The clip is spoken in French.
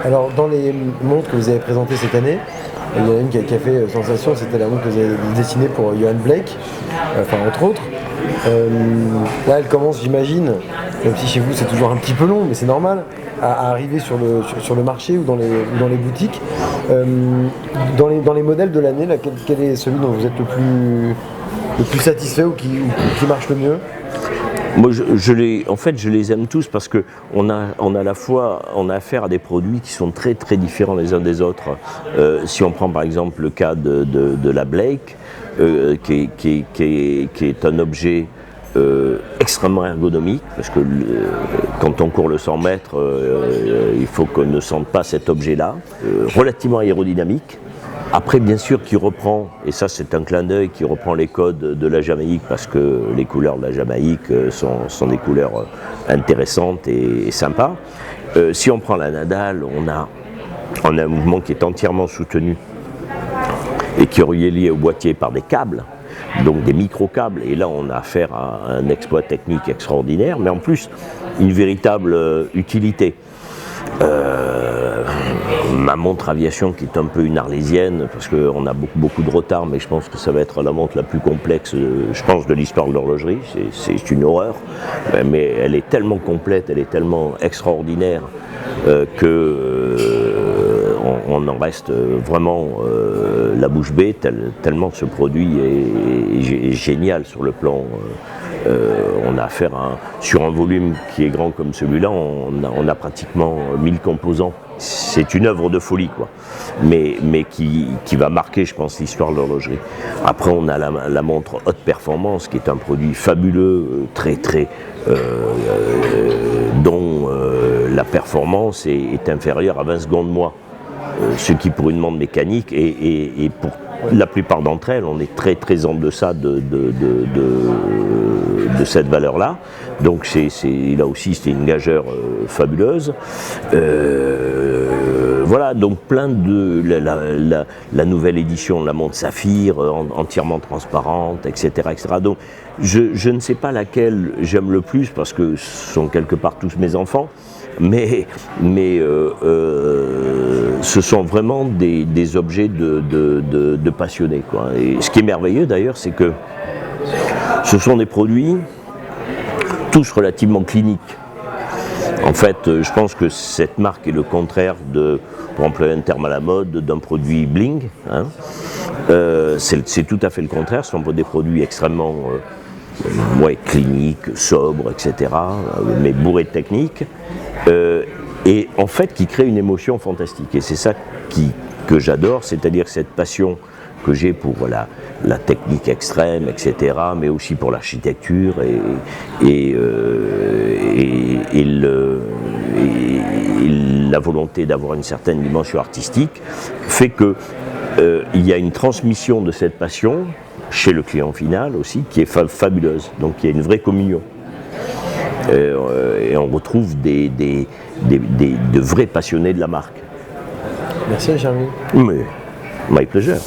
Alors, dans les montres que vous avez présentées cette année, il y en a une qui a fait sensation, c'était la montre que vous avez dessinée pour Johan Blake, enfin entre autres. Là, elle commence, j'imagine, même si chez vous c'est toujours un petit peu long, mais c'est normal, à arriver sur le marché ou dans les boutiques. Dans les modèles de l'année, là, quel est celui dont vous êtes le plus satisfait ou qui marche le mieux? Moi, en fait, je les aime tous parce que on a à la fois, on a affaire à des produits qui sont très très différents les uns des autres. Si on prend par exemple le cas de la Blake, qui est un objet extrêmement ergonomique, parce que quand on court le 100 mètres, il faut qu'on ne sente pas cet objet-là, relativement aérodynamique. Après, bien sûr, qui reprend, et ça c'est un clin d'œil, qui reprend les codes de la Jamaïque, parce que les couleurs de la Jamaïque sont des couleurs intéressantes et sympas. Si on prend la Nadal, on a un mouvement qui est entièrement soutenu et qui est relié au boîtier par des câbles, donc des micro-câbles, et là on a affaire à un exploit technique extraordinaire, mais en plus une véritable utilité. Ma montre aviation qui est un peu une arlésienne, parce qu'on a beaucoup de retard, mais je pense que ça va être la montre la plus complexe, je pense, de l'histoire de l'horlogerie. C'est une horreur, mais elle est tellement complète, elle est tellement extraordinaire que on en reste vraiment la bouche bée, tellement ce produit est génial sur le plan. On a affaire sur un volume qui est grand comme celui-là, on a pratiquement 1000 composants. C'est une œuvre de folie, quoi, mais qui va marquer, je pense, l'histoire de l'horlogerie. Après, on a la montre haute performance, qui est un produit fabuleux, dont la performance est inférieure à 20 secondes moi. Ce qui, pour une montre mécanique, et pour la plupart d'entre elles, on est très en deçà de cette valeur-là. Donc là aussi, c'était une gageure fabuleuse. Voilà, donc plein de la nouvelle édition de la montre Saphir, entièrement transparente, etc. Donc je ne sais pas laquelle j'aime le plus, parce que ce sont quelque part tous mes enfants. Mais ce sont vraiment des objets de passionnés, quoi. Et ce qui est merveilleux d'ailleurs, c'est que ce sont des produits tous relativement cliniques. En fait, je pense que cette marque est le contraire pour employer un terme à la mode, d'un produit bling, hein. C'est tout à fait le contraire, ce sont des produits extrêmement cliniques, sobres, etc., mais bourrés de technique. Et en fait qui crée une émotion fantastique, et c'est ça que j'adore, c'est-à-dire cette passion que j'ai pour la technique extrême, etc., mais aussi pour l'architecture et la volonté d'avoir une certaine dimension artistique, fait que il y a une transmission de cette passion chez le client final aussi, qui est fabuleuse, donc il y a une vraie communion. Et on retrouve de vrais passionnés de la marque. Merci Jeremy. Mais, my pleasure.